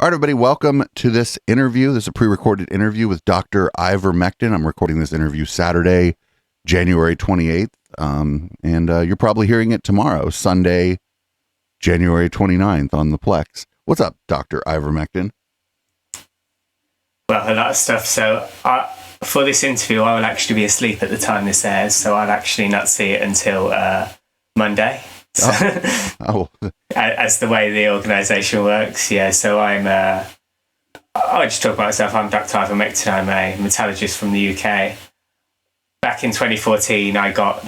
All right, everybody, welcome to this interview. This is a pre-recorded interview with Dr. Ivor Mectin. I'm recording this interview Saturday, January 28th, and you're probably hearing it tomorrow, Sunday, January 29th on the Plex. What's up, Dr. Ivor Mectin? Well, a lot of stuff. So for this interview, I will actually be asleep at the time this airs, so I'll actually not see it until Monday. So, as the way the organisation works, yeah. So I'll just talk about myself. I'm Dr. Ivor Mectin. I'm a metallurgist from the UK. Back in 2014, I got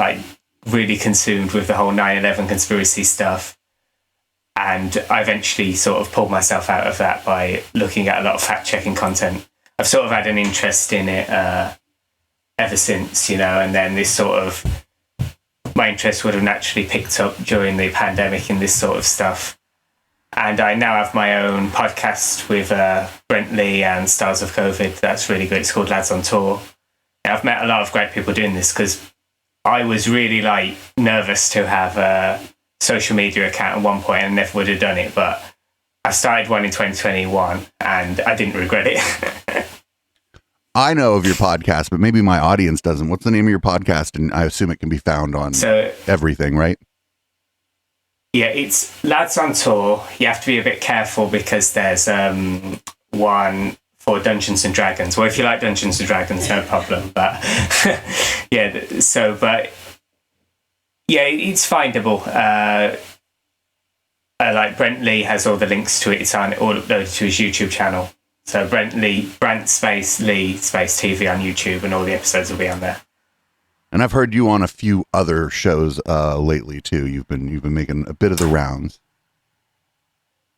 really consumed with the whole 9/11 conspiracy stuff, and I eventually sort of pulled myself out of that by looking at a lot of fact-checking content. I've sort of had an interest in it ever since, and then this sort of my interest would have naturally picked up during the pandemic in this sort of stuff. And I now have my own podcast with Brent Lee and Stars of COVID. That's really good. It's called Lads on Tour. And I've met a lot of great people doing this because I was really nervous to have a social media account at one point and never would have done it. But I started one in 2021 and I didn't regret it. I know of your podcast, but maybe my audience doesn't. What's the name of your podcast? And I assume it can be found on everything, right? Yeah, it's Lads on Tour. You have to be a bit careful because there's one for Dungeons and Dragons. Well, if you like Dungeons and Dragons, no problem. But it's findable. Brent Lee has all the links to it. It's all uploaded to his YouTube channel. So Brent space Lee space TV on YouTube, and all the episodes will be on there. And I've heard you on a few other shows lately too. You've been making a bit of the rounds.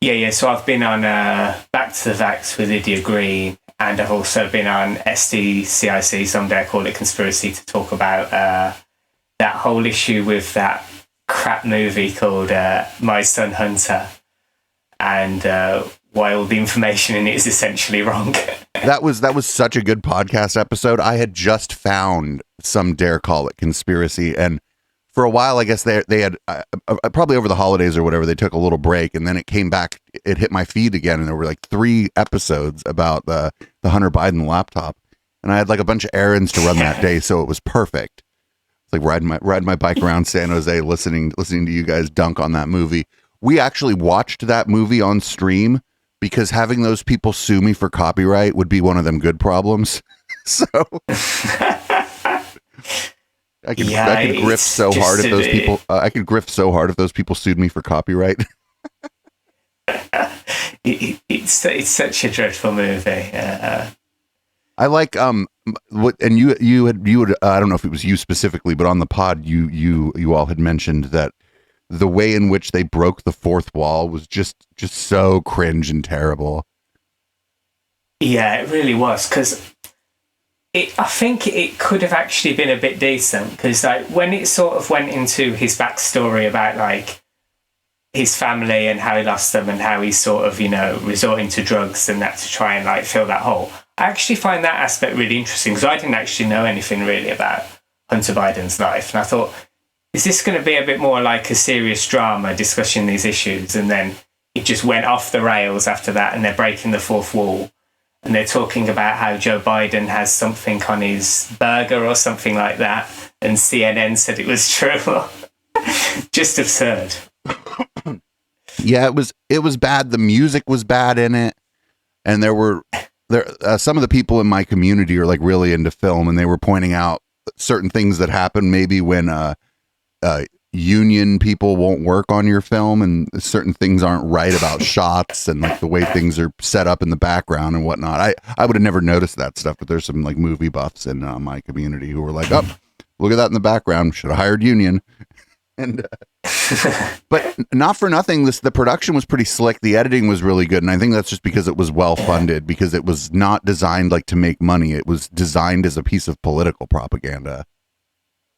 Yeah. So I've been on Back to the Vax with Lydia Green, and I've also been on SDCIC, someday I call it Conspiracy, to talk about that whole issue with that crap movie called My Son Hunter, and why all the information in it is essentially wrong. That was such a good podcast episode. I had just found some dare call it conspiracy, and for a while, I guess they had probably over the holidays or whatever, they took a little break, and then it came back. It hit my feed again, and there were 3 episodes about the Hunter Biden laptop, and I had a bunch of errands to run that day, so it was perfect. It's like riding my bike around San Jose, listening to you guys dunk on that movie. We actually watched that movie on stream, because having those people sue me for copyright would be one of them good problems. So I could grift so hard if those people. I could grift so hard if those people sued me for copyright. It's such a dreadful movie. I like what, and you would I don't know if it was you specifically, but on the pod you all had mentioned that the way in which they broke the fourth wall was just so cringe and terrible. Yeah, it really was, because I think it could have actually been a bit decent, because when it sort of went into his backstory about his family and how he lost them and how he's sort of resorting to drugs and that to try and fill that hole, I actually find that aspect really interesting, because I didn't actually know anything really about Hunter Biden's life, and I thought, is this going to be a bit more like a serious drama discussing these issues? And then it just went off the rails after that, and they're breaking the fourth wall, and they're talking about how Joe Biden has something on his burger or something like that, and CNN said it was true. Just absurd. Yeah, it was bad. The music was bad in it, and there some of the people in my community are really into film, and they were pointing out certain things that happen maybe when union people won't work on your film, and certain things aren't right about shots and the way things are set up in the background and whatnot. I would have never noticed that stuff, but there's some movie buffs in my community who were like, oh, look at that in the background, should have hired union. And but not for nothing, the production was pretty slick, the editing was really good, and I think that's just because it was well funded, because it was not designed to make money. It was designed as a piece of political propaganda.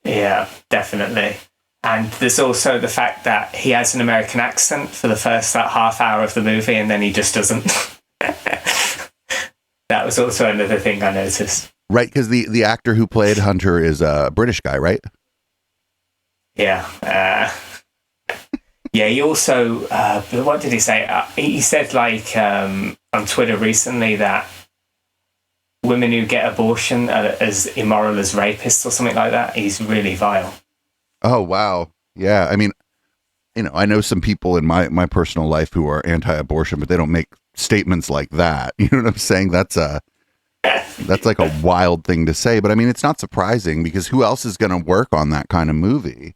Yeah, definitely. And there's also the fact that he has an American accent for the first half hour of the movie, and then he just doesn't. That was also another thing I noticed. Right, because the actor who played Hunter is a British guy, right? Yeah. Yeah, he also, what did he say? He said, like, on Twitter recently that women who get abortion are as immoral as rapists or something like that. He's really vile. Oh, wow. Yeah. I mean, I know some people in my personal life who are anti-abortion, but they don't make statements like that. You know what I'm saying? That's like a wild thing to say. But I mean, it's not surprising because who else is going to work on that kind of movie?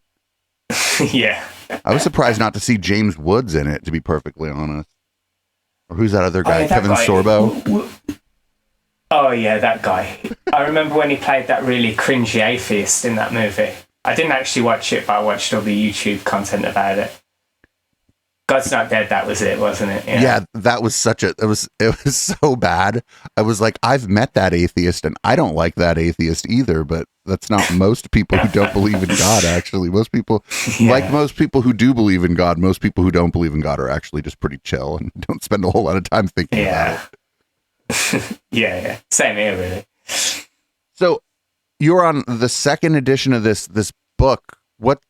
Yeah. I was surprised not to see James Woods in it, to be perfectly honest. Or who's that other guy? Kevin Sorbo? Oh, yeah, that guy. I remember when he played that really cringy atheist in that movie. I didn't actually watch it, but I watched all the YouTube content about it. God's Not Dead, that was it, wasn't it? Yeah, that was it was so bad. I was like, I've met that atheist and I don't like that atheist either, but that's not most people who don't believe in God, actually. Most people, like most people who do believe in God, most people who don't believe in God are actually just pretty chill and don't spend a whole lot of time thinking about it. Yeah. Same here, really. So you're on the second edition of this book. What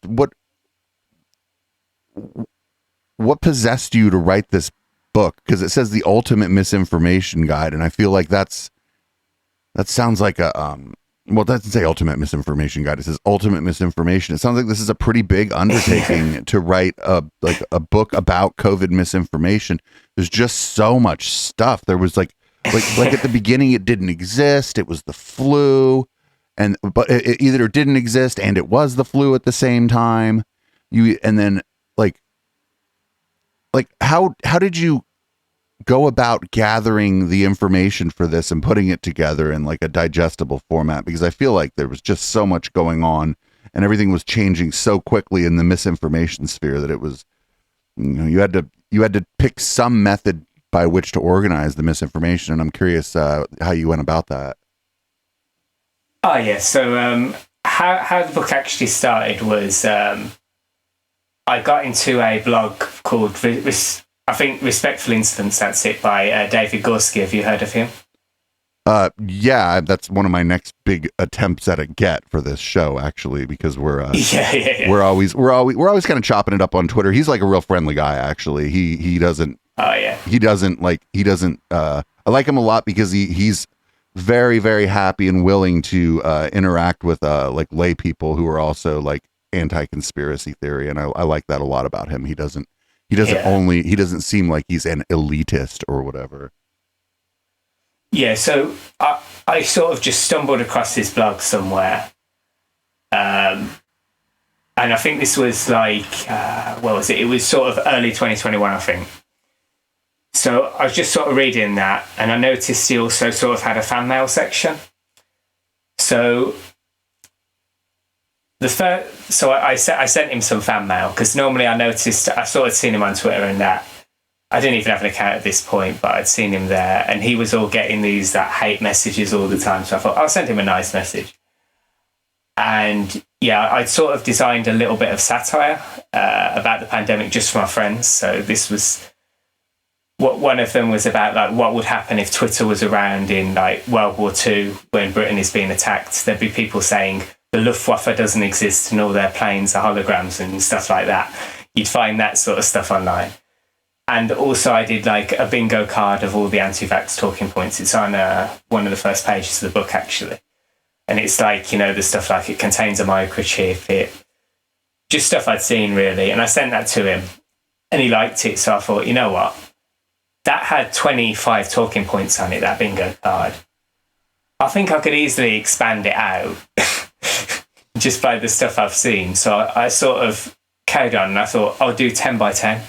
possessed you to write this book? Because it says the ultimate misinformation guide, and I feel like that sounds like a well, it doesn't say ultimate misinformation guide. It says ultimate misinformation. It sounds like this is a pretty big undertaking to write a book about COVID misinformation. There's just so much stuff. There was like at the beginning, it didn't exist. It was the flu, but it either didn't exist and it was the flu at the same time. How did you go about gathering the information for this and putting it together in like a digestible format? Because I feel like there was just so much going on and everything was changing so quickly in the misinformation sphere that it was, you had to pick some method by which to organize the misinformation. And I'm curious how you went about that. Oh yeah. So how the book actually started was I got into a blog called, I think, Respectful Incidents, that's it, by David Gorski. Have you heard of him? Yeah, that's one of my next big attempts at a get for this show, actually, because we're always kind of chopping it up on Twitter. He's like a real friendly guy, actually. He doesn't. Oh yeah. He doesn't. I like him a lot because he's very, very happy and willing to interact with like lay people who are also like anti-conspiracy theory, and I like that a lot about him. He doesn't seem like he's an elitist or whatever. Yeah, so I sort of just stumbled across his blog somewhere, and I think this was like what was it? It was sort of early 2021, I think. So I was just sort of reading that, and I noticed he also sort of had a fan mail section. So I sent him some fan mail because normally I sort of seen him on Twitter and that. I didn't even have an account at this point, but I'd seen him there and he was all getting these hate messages all the time. So I thought I'll send him a nice message. And yeah, I'd sort of designed a little bit of satire about the pandemic just for my friends. So this was one of them was about like what would happen if Twitter was around in like World War II when Britain is being attacked. There'd be people saying the Luftwaffe doesn't exist and all their planes are holograms and stuff like that. You'd find that sort of stuff online. And also I did like a bingo card of all the anti-vax talking points. It's on one of the first pages of the book, actually. And it's like, the stuff like it contains a microchip, just stuff I'd seen really. And I sent that to him and he liked it. So I thought, you know what? That had 25 talking points on it, that bingo card. I think I could easily expand it out just by the stuff I've seen. So I sort of carried on and I thought, I'll do 10 by 10.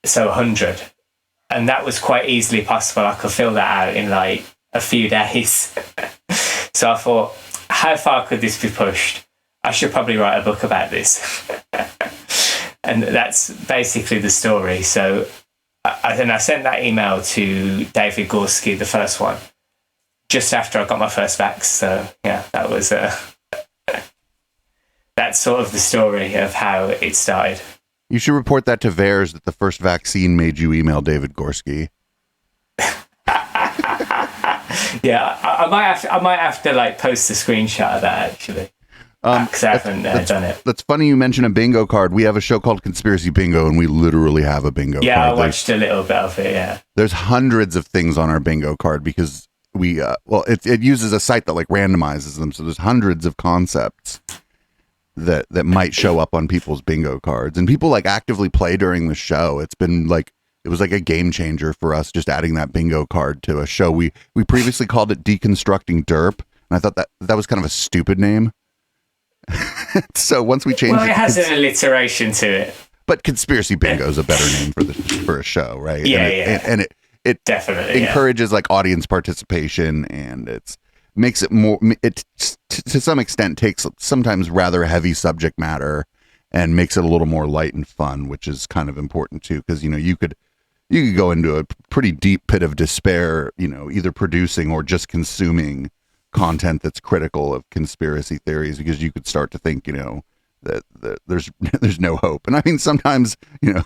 So 100. And that was quite easily possible. I could fill that out in like a few days. So I thought, how far could this be pushed? I should probably write a book about this. And that's basically the story. So I sent that email to David Gorski, the first one, just after I got my first vax. So yeah, that was that's sort of the story of how it started. You should report that to VAERS that the first vaccine made you email David Gorski. Yeah, I might have to like post a screenshot of that actually. Because I haven't done it. That's funny you mention a bingo card. We have a show called Conspiracy Bingo, and we literally have a bingo card. Yeah, I watched a little bit of it, yeah. There's hundreds of things on our bingo card because it uses a site that like randomizes them. So there's hundreds of concepts that might show up on people's bingo cards. And people like actively play during the show. It's been like, it was like a game changer for us just adding that bingo card to a show. We previously called it Deconstructing Derp. And I thought that was kind of a stupid name. So once we changed it has an alliteration to it. But Conspiracy Bingo is a better name for a show, right? And it definitely encourages like audience participation, and makes it more. It to some extent takes sometimes rather heavy subject matter and makes it a little more light and fun, which is kind of important too, because you could go into a pretty deep pit of despair, either producing or just consuming content that's critical of conspiracy theories, because you could start to think that there's no hope. And I mean, sometimes I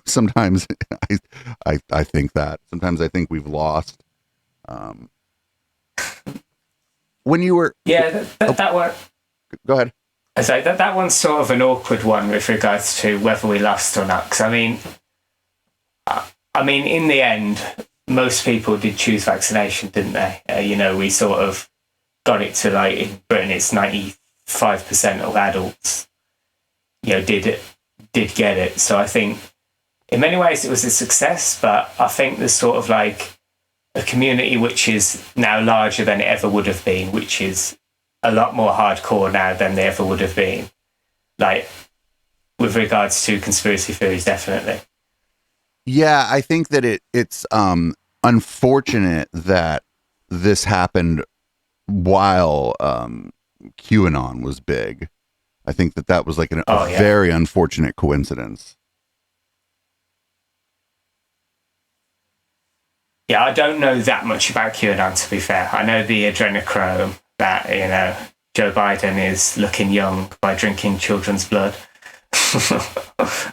think that sometimes I think we've lost. When you were that one, go ahead. I say that one's sort of an awkward one with regards to whether we lost or not, because I mean in the end most people did choose vaccination, didn't they? We sort of got it to, like, in Britain, it's 95% of adults, did get it. So I think in many ways it was a success, but I think there's sort of like a community which is now larger than it ever would have been, which is a lot more hardcore now than they ever would have been. Like, with regards to conspiracy theories, definitely. Yeah, I think that it's unfortunate that this happened while QAnon was big. I think that was like a very unfortunate coincidence. Yeah, I don't know that much about QAnon, to be fair. I know the adrenochrome, that, Joe Biden is looking young by drinking children's blood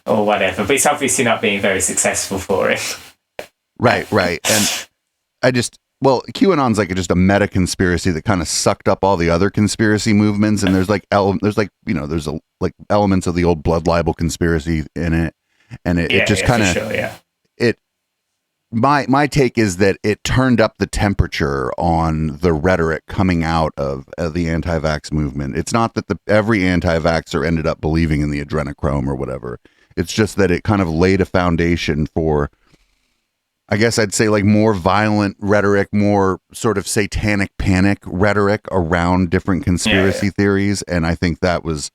or whatever, but it's obviously not being very successful for it. Right. And QAnon's like just a meta conspiracy that kind of sucked up all the other conspiracy movements, and there's elements of the old blood libel conspiracy in it, and it just kind of My take is that it turned up the temperature on the rhetoric coming out of the anti-vax movement. It's not that every anti-vaxxer ended up believing in the adrenochrome or whatever. It's just that it kind of laid a foundation for, I guess I'd say, like, more violent rhetoric, more sort of satanic panic rhetoric around different conspiracy theories. And I think that was,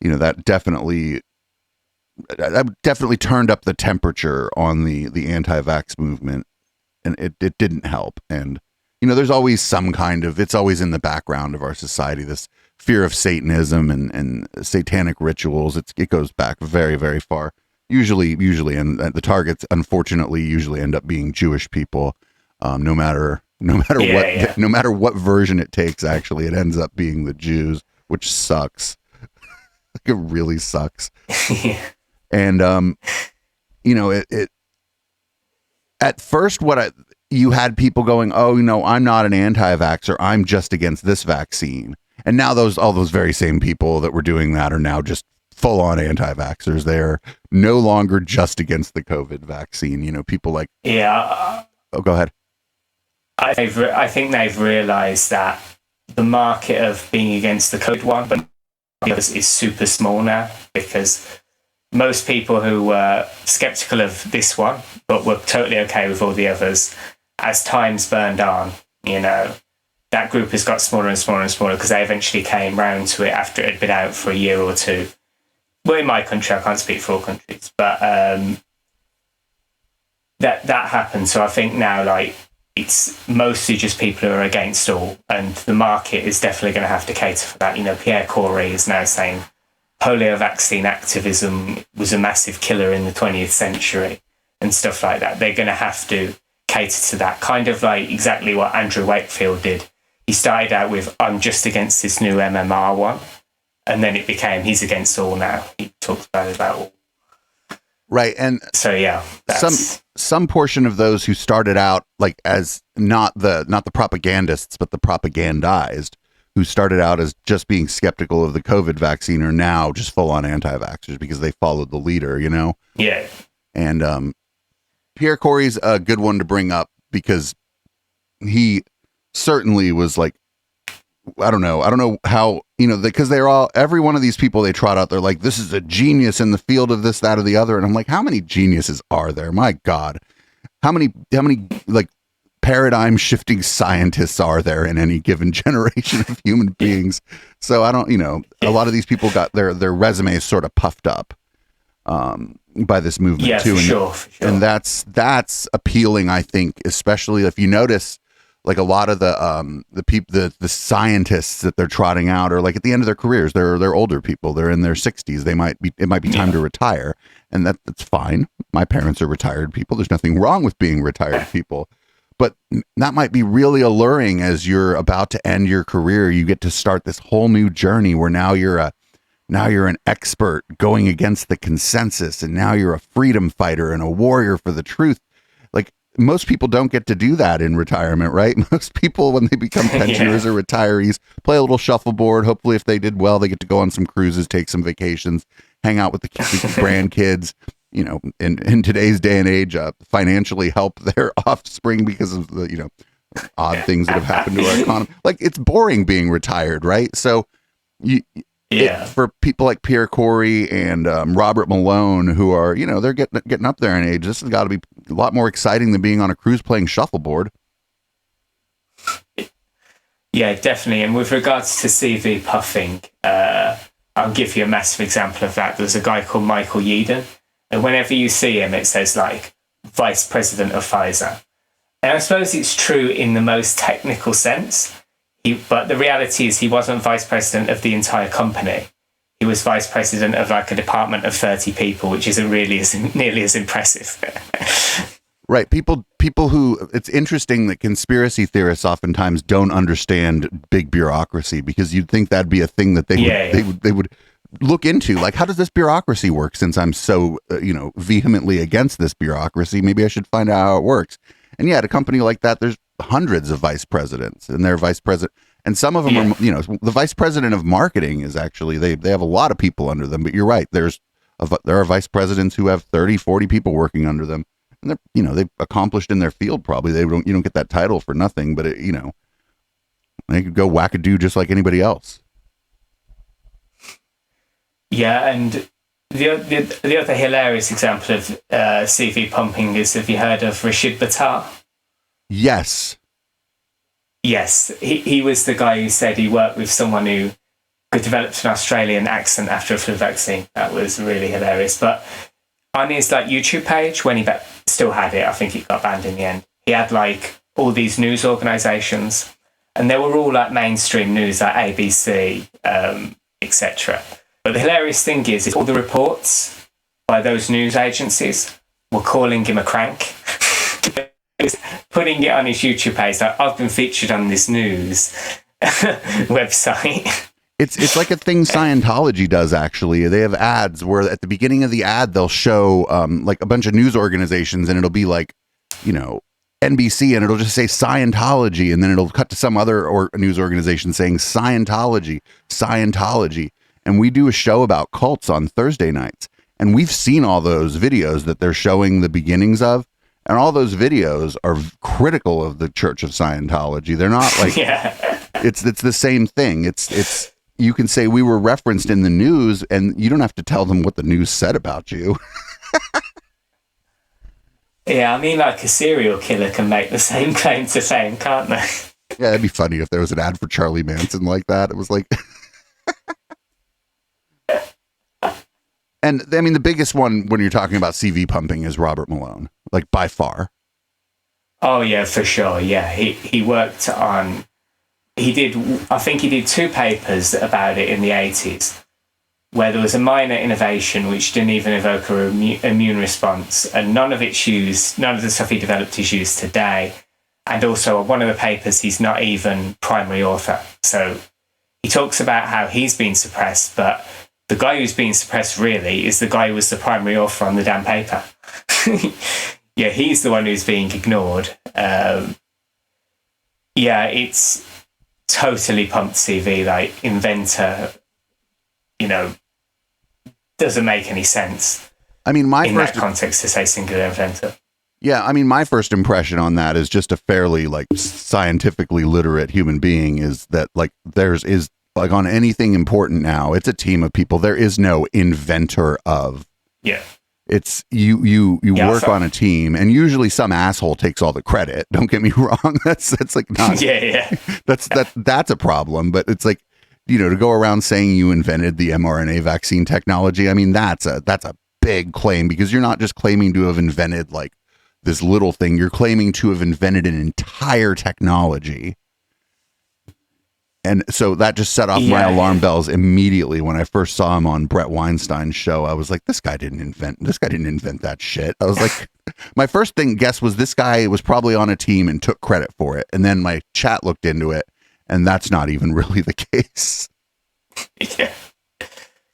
that definitely turned up the temperature on the anti-vax movement, and it didn't help. And, there's always some kind of, it's always in the background of our society, this fear of Satanism and satanic rituals. It goes back very, very far. Usually, and the targets, unfortunately, usually end up being Jewish people. No matter what version it takes, actually, it ends up being the Jews, which sucks. Like, it really sucks. And it at first, you had people going, "Oh, I'm not an anti-vaxxer. I'm just against this vaccine." And now all those very same people that were doing that are now just full-on anti-vaxxers. They're no longer just against the COVID vaccine. People like... Yeah. Oh, go ahead. I think they've realized that the market of being against the COVID one, but is super small now, because most people who were skeptical of this one, but were totally okay with all the others, as time's burned on, that group has got smaller and smaller and smaller, because they eventually came round to it after it had been out for a year or two. Well, in my country, I can't speak for all countries, but that happened. So I think now, like, it's mostly just people who are against all, and the market is definitely going to have to cater for that. Pierre Corey is now saying polio vaccine activism was a massive killer in the 20th century and stuff like that. They're going to have to cater to that, kind of like exactly what Andrew Wakefield did. He started out with, I'm just against this new MMR one, and then it became, he's against all now. He talks about all. Right. And so, yeah, some portion of those who started out like as not the propagandists, but the propagandized, who started out as just being skeptical of the COVID vaccine are now just full on anti-vaxxers because they followed the leader, you know? Yeah. And Pierre Corey's a good one to bring up because he certainly was like, I don't know how, you know, because they're all, every one of these people they trot out, they're like, this is a genius in the field of this, that, or the other. And I'm like, how many geniuses are there? My God. How many like paradigm shifting scientists are there in any given generation of human beings? So I don't, you know, a lot of these people got their resumes sort of puffed up by this movement too. For sure. And that's appealing, I think, especially if you notice, like a lot of the people, the scientists that they're trotting out are like at the end of their careers. They're older people. They're in their 60s. It might be time to retire, and that's fine. My parents are retired people. There's nothing wrong with being retired people, but that might be really alluring as you're about to end your career. You get to start this whole new journey where now you're an expert going against the consensus, and now you're a freedom fighter and a warrior for the truth. Like, most people don't get to do that in retirement, right? Most people, when they become pensioners or retirees, play a little shuffleboard. Hopefully, if they did well, they get to go on some cruises, take some vacations, hang out with the grandkids, you know, in today's day and age, financially help their offspring because of the, you know, odd things that have happened to our economy. Like, it's boring being retired, right? So for people like Pierre Corey and Robert Malone, who are, you know, they're getting up there in age, this has got to be a lot more exciting than being on a cruise playing shuffleboard. Yeah, definitely. And with regards to CV puffing, I'll give you a massive example of that. There's a guy called Michael Yeadon, and whenever you see him, it says like Vice President of Pfizer. And I suppose it's true in the most technical sense. But the reality is he wasn't vice president of the entire company. He was vice president of like a department of 30 people, which isn't really nearly as impressive. Right. People who, it's interesting that conspiracy theorists oftentimes don't understand big bureaucracy, because you'd think that'd be a thing that they would look into. Like, how does this bureaucracy work? Since I'm so, vehemently against this bureaucracy, maybe I should find out how it works. And yeah, at a company like that, there's hundreds of vice presidents, and their vice president, and some of them are, the vice president of marketing is actually, they have a lot of people under them. But you're right, there are vice presidents who have 30, 40 people working under them, and they're, they've accomplished in their field. Probably you don't get that title for nothing, but they could go wackadoo just like anybody else. Yeah, and the other hilarious example of CV pumping is, have you heard of Rashid Buttar? Yes. Yes, he was the guy who said he worked with someone who could develop an Australian accent after a flu vaccine. That was really hilarious. But on his YouTube page, when he still had it, I think it got banned in the end, he had all these news organisations, and they were all mainstream news, like ABC, etc. But the hilarious thing is all the reports by those news agencies were calling him a crank. He was putting it on his YouTube page, like, I've been featured on this news website. It's like a thing Scientology does, actually. They have ads where at the beginning of the ad, they'll show a bunch of news organizations, and it'll be NBC, and it'll just say Scientology, and then it'll cut to some other news organization saying Scientology. And we do a show about cults on Thursday nights, and we've seen all those videos that they're showing the beginnings of, and all those videos are critical of the Church of Scientology. They're not it's the same thing. It's you can say we were referenced in the news, and you don't have to tell them what the news said about you. Yeah, I mean, a serial killer can make the same claim to fame, can't they? Yeah, that'd be funny if there was an ad for Charlie Manson like that. It was like... And I mean, the biggest one when you're talking about CV pumping is Robert Malone, by far. Oh yeah, for sure. Yeah, he worked on. I think he did 2 papers about it in the 80s, where there was a minor innovation which didn't even evoke an immune response, and none of the stuff he developed is used today. And also, one of the papers, he's not even primary author. So he talks about how he's been suppressed, but the guy who's being suppressed really is the guy who was the primary author on the damn paper. Yeah, he's the one who's being ignored. totally pumped CV, like inventor, doesn't make any sense. I mean, that context to say singular inventor. Yeah, I mean, my first impression on that is just a fairly like scientifically literate human being is that like there's is like on anything important now, it's a team of people. There is no inventor of. Yeah. It's you work on a team, and usually some asshole takes all the credit. Don't get me wrong. That's like not. Yeah. That's a problem. But it's like, to go around saying you invented the mRNA vaccine technology. I mean, that's a big claim, because you're not just claiming to have invented like this little thing. You're claiming to have invented an entire technology. And so that just set off my alarm bells immediately when I first saw him on Brett Weinstein's show. I was like, this guy didn't invent that shit. I was like, my first guess was this guy was probably on a team and took credit for it. And then my chat looked into it, and that's not even really the case. Yeah.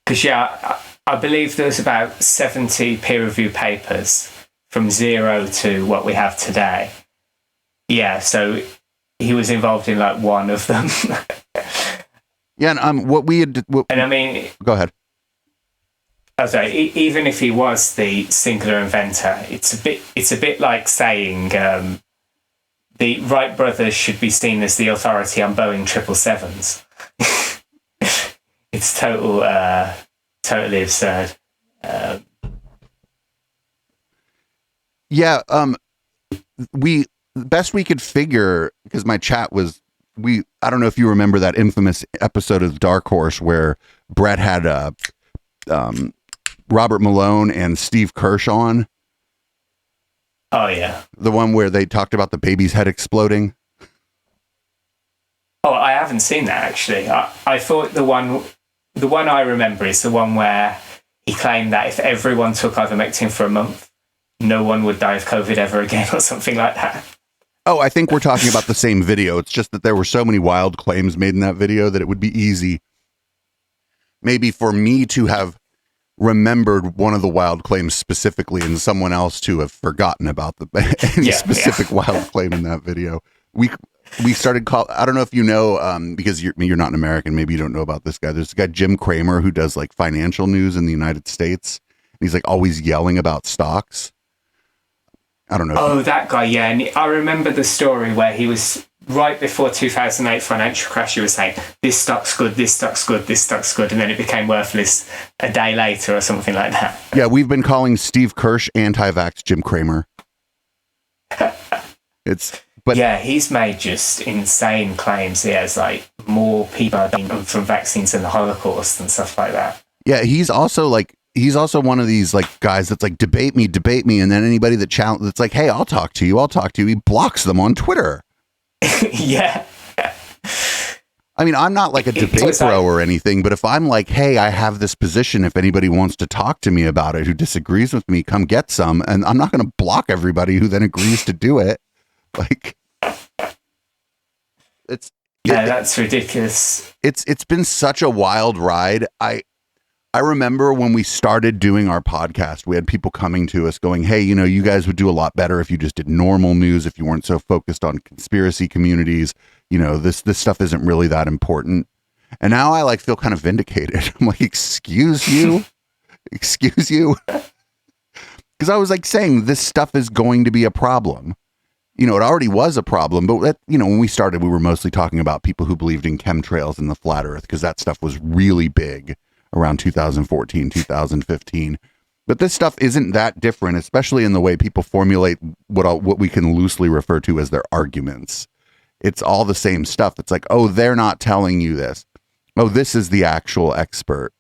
Because, I believe there's about 70 peer-reviewed papers from zero to what we have today. Yeah, so he was involved in like one of them. Yeah, and what we had, and I mean, go ahead. Oh, sorry. Even if he was the singular inventor, it's a bit like saying the Wright brothers should be seen as the authority on Boeing 777s. It's totally absurd. We best we could figure, because my chat was I don't know if you remember that infamous episode of Dark Horse where Brett had Robert Malone and Steve Kirsch on. Oh yeah, the one where they talked about the baby's head exploding. Oh, I haven't seen that actually. I thought the one I remember is the one where he claimed that if everyone took ivermectin for a month, no one would die of COVID ever again, or something like that. Oh, I think we're talking about the same video. It's just that there were so many wild claims made in that video that it would be easy maybe for me to have remembered one of the wild claims specifically and someone else to have forgotten about any specific wild claim in that video. We started I don't know if you know, because you're not an American, maybe you don't know about this guy. There's a guy, Jim Cramer, who does like financial news in the United States. And he's like always yelling about stocks. I don't know. Oh, that guy, yeah. And I remember the story where he was right before 2008 financial crash. He was saying, this stock's good, this stock's good, this stock's good. And then it became worthless a day later or something like that. Yeah, we've been calling Steve Kirsch anti-vax Jim Cramer. Yeah, he's made just insane claims. He has like more people dying from vaccines than the Holocaust and stuff like that. Yeah, he's also one of these like guys that's like, debate me. And then anybody that's like, hey, I'll talk to you. He blocks them on Twitter. Yeah. I mean, I'm not like a debate bro or anything, but if I'm like, hey, I have this position, if anybody wants to talk to me about it, who disagrees with me, come get some. And I'm not going to block everybody who then agrees to do it. Like, that's ridiculous. It's been such a wild ride. I remember when we started doing our podcast, we had people coming to us going, hey, you guys would do a lot better if you just did normal news, if you weren't so focused on conspiracy communities. This stuff isn't really that important. And now I like feel kind of vindicated. I'm like, excuse you? Excuse you? Because I was like saying this stuff is going to be a problem. It already was a problem, but when we started, we were mostly talking about people who believed in chemtrails and the flat earth, because that stuff was really big around 2014, 2015. But this stuff isn't that different, especially in the way people formulate what we can loosely refer to as their arguments. It's all the same stuff. It's like, oh, they're not telling you this. Oh, this is the actual expert.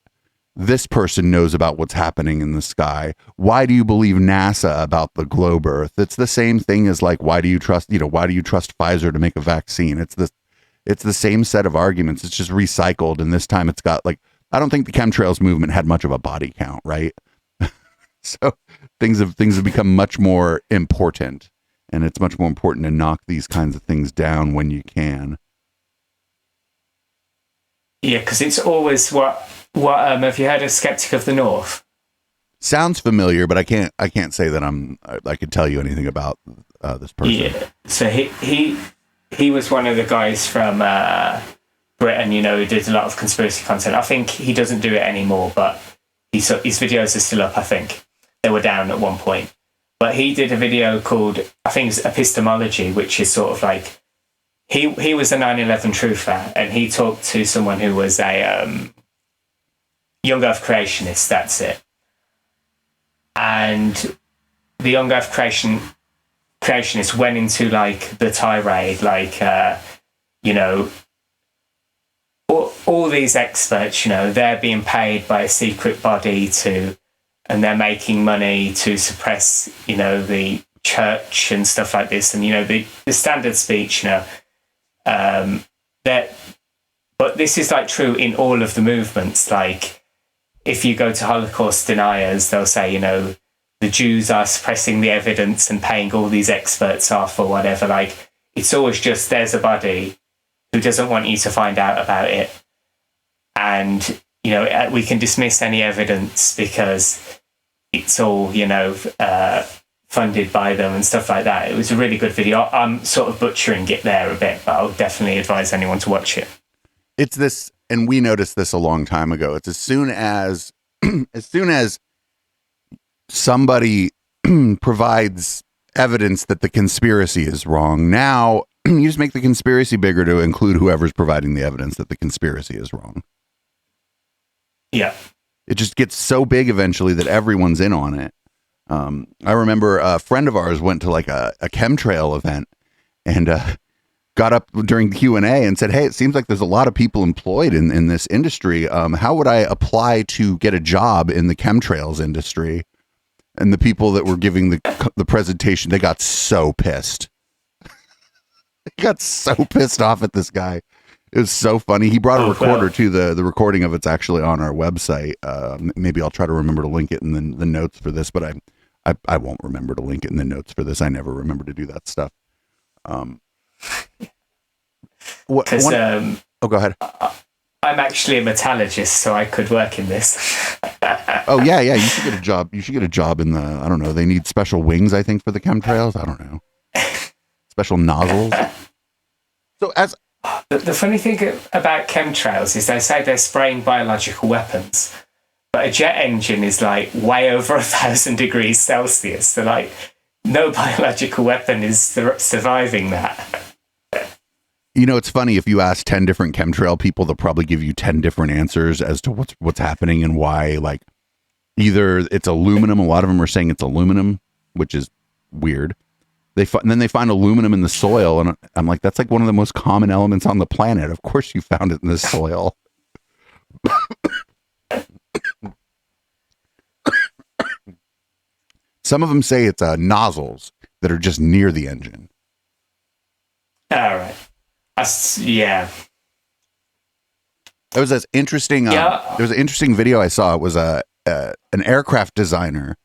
This person knows about what's happening in the sky. Why do you believe NASA about the globe Earth? It's the same thing as like, why do you trust Pfizer to make a vaccine? It's the same set of arguments. It's just recycled. And this time it's got like, I don't think the chemtrails movement had much of a body count, right? So things have become much more important, and it's much more important to knock these kinds of things down when you can. Yeah, because it's always what have you heard of Skeptic of the North? Sounds familiar, but I can't say that I could tell you anything about this person. Yeah, so he he was one of the guys from Britain, who did a lot of conspiracy content. I think he doesn't do it anymore, but his videos are still up, I think. They were down at one point. But he did a video called, I think it's Epistemology, which is sort of like, he was a 9/11 truther, and he talked to someone who was a young earth creationist, that's it. And the young earth creationists went into like the tirade, like, all these experts, they're being paid by a secret body and they're making money to suppress, the church and stuff like this. And, the standard speech, but this is like true in all of the movements. Like if you go to Holocaust deniers, they'll say, the Jews are suppressing the evidence and paying all these experts off or whatever. Like it's always just, there's a body who doesn't want you to find out about it. And, we can dismiss any evidence because it's all, funded by them and stuff like that. It was a really good video. I'm sort of butchering it there a bit, but I'll definitely advise anyone to watch it. It's this, and we noticed this a long time ago. It's as soon as somebody provides evidence that the conspiracy is wrong, now you just make the conspiracy bigger to include whoever's providing the evidence that the conspiracy is wrong. Yeah. It just gets so big eventually that everyone's in on it. I remember a friend of ours went to like a chemtrail event and got up during Q&A and said, hey, it seems like there's a lot of people employed in this industry. How would I apply to get a job in the chemtrails industry? And the people that were giving the presentation, they got so pissed. They got so pissed off at this guy. It was so funny. He brought a recorder too. The recording of it's actually on our website. Maybe I'll try to remember to link it in the notes for this, but I won't remember to link it in the notes for this. I never remember to do that stuff. Oh, go ahead. I'm actually a metallurgist, so I could work in this. Oh yeah. You should get a job. You should get a job in the, I don't know. They need special wings, I think, for the chemtrails. I don't know. Special nozzles. So the funny thing about chemtrails is they say they're spraying biological weapons, but a jet engine is like way over 1,000 degrees Celsius. So like no biological weapon is surviving that. It's funny. If you ask 10 different chemtrail people, they'll probably give you 10 different answers as to what's happening and why. Like either it's aluminum. A lot of them are saying it's aluminum, which is weird. And then they find aluminum in the soil, and I'm like, that's like one of the most common elements on the planet. Of course you found it in the soil. Some of them say it's nozzles that are just near the engine. All right. Yeah. There was this interesting. There was an interesting video I saw. It was an aircraft designer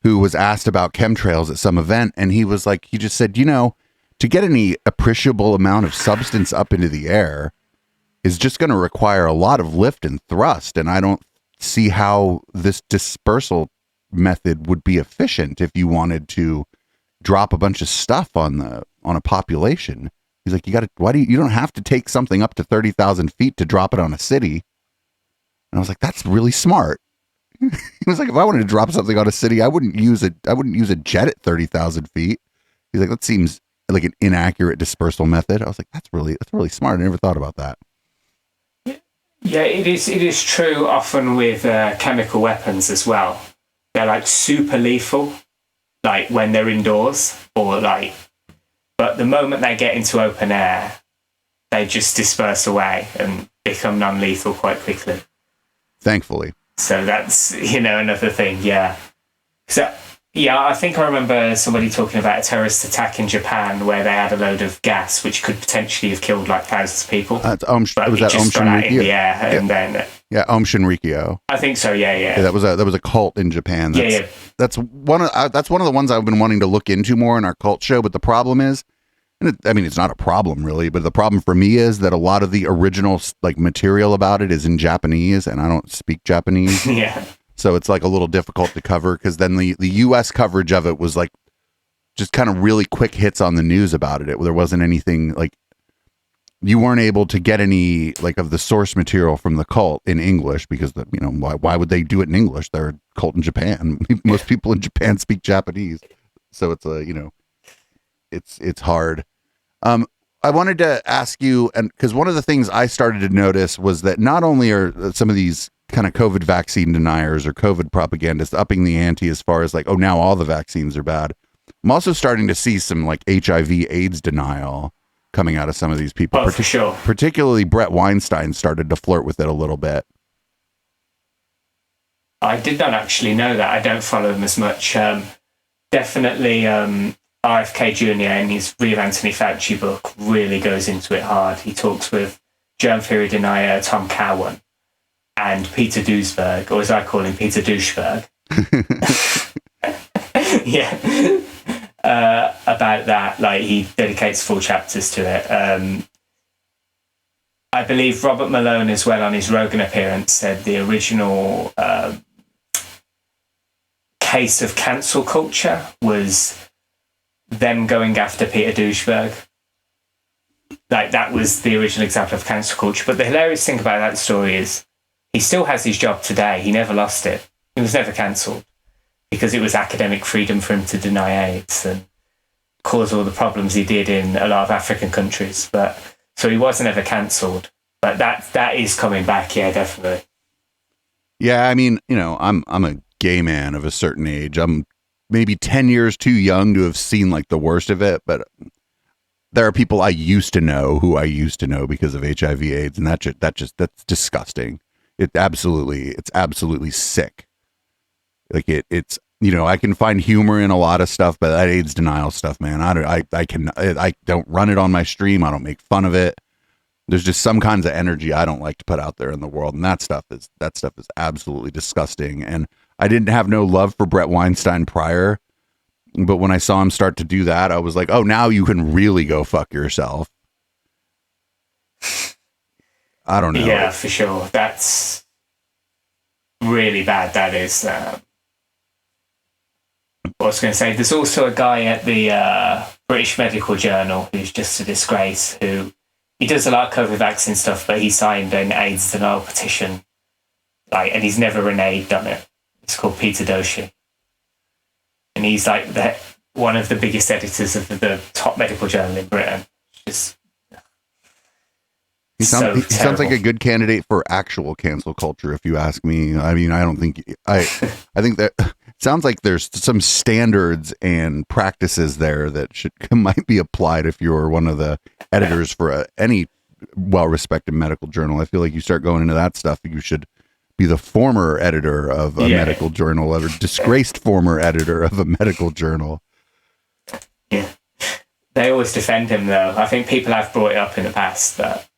who was asked about chemtrails at some event, and he just said, to get any appreciable amount of substance up into the air is just going to require a lot of lift and thrust, and I don't see how this dispersal method would be efficient if you wanted to drop a bunch of stuff on a population. He's like, you don't have to take something up to 30,000 feet to drop it on a city. And I was like, that's really smart. He was like, if I wanted to drop something on a city, I wouldn't use a jet at 30,000 feet. He's like, that seems like an inaccurate dispersal method. I was like, that's really smart. I never thought about that. Yeah, it is true often with chemical weapons as well. They're like super lethal, like when they're indoors but the moment they get into open air, they just disperse away and become non-lethal quite quickly. Thankfully. So that's, another thing, yeah. So, yeah, I think I remember somebody talking about a terrorist attack in Japan where they had a load of gas which could potentially have killed like thousands of people. Was that Aum Shinrikyo? In the air, and then Aum Shinrikyo. I think so. Yeah. That was a cult in Japan. That's one of the ones I've been wanting to look into more in our cult show. But the problem is, it's not a problem really, but the problem for me is that a lot of the original material about it is in Japanese, and I don't speak Japanese. Yeah. So it's like a little difficult to cover, because then the U.S. coverage of it was like just kind of really quick hits on the news about it. There wasn't anything like you weren't able to get any like of the source material from the cult in English because why would they do it in English? They're a cult in Japan. Most people in Japan speak Japanese, so it's it's hard. I wanted to ask you, and because one of the things I started to notice was that not only are some of these kind of COVID vaccine deniers or COVID propagandists upping the ante as far as like, oh, now all the vaccines are bad. I'm also starting to see some like HIV/AIDS denial coming out of some of these people. Oh, for sure. Particularly Brett Weinstein started to flirt with it a little bit. I did not actually know that. I don't follow him as much. Definitely RFK Jr. in his Real Anthony Fauci book really goes into it hard. He talks with germ theory denier Tom Cowan and Peter Duesberg, or as I call him, Peter Doucheberg. Yeah. About that, like he dedicates full chapters to it. I believe Robert Malone as well on his Rogan appearance said the original case of cancel culture was them going after Peter Doucheberg. Like that was the original example of cancel culture. But the hilarious thing about that story is he still has his job today. He never lost it. He was never cancelled because it was academic freedom for him to deny AIDS and cause all the problems he did in a lot of African countries. But so he wasn't ever cancelled. But that is coming back, yeah, definitely. Yeah, I mean, I'm a gay man of a certain age. I'm maybe 10 years too young to have seen like the worst of it, but there are people I used to know who I used to know because of HIV/AIDS, and that's disgusting. It's absolutely sick. Like it's I can find humor in a lot of stuff, but that AIDS denial stuff, man, I don't run it on my stream. I don't make fun of it. There's just some kinds of energy I don't like to put out there in the world, and that stuff is absolutely disgusting. And I didn't have no love for Brett Weinstein prior, but when I saw him start to do that, I was like, oh, now you can really go fuck yourself. I don't know. Yeah, for sure. That's really bad. That is. What I was going to say, there's also a guy at the British Medical Journal who's just a disgrace, who he does a lot of COVID vaccine stuff, but he signed an AIDS denial petition, and he's never reneged on it. It's called Peter Doshi. And he's like one of the biggest editors of the top medical journal in Britain. Just he sounds like a good candidate for actual cancel culture, if you ask me. I mean, I don't think I think that sounds like there's some standards and practices there that might be applied if you're one of the editors for any well-respected medical journal. I feel like you start going into that stuff, you should be the former editor of a medical journal, or disgraced former editor of a medical journal. Yeah, they always defend him, though. I think people have brought it up in the past, but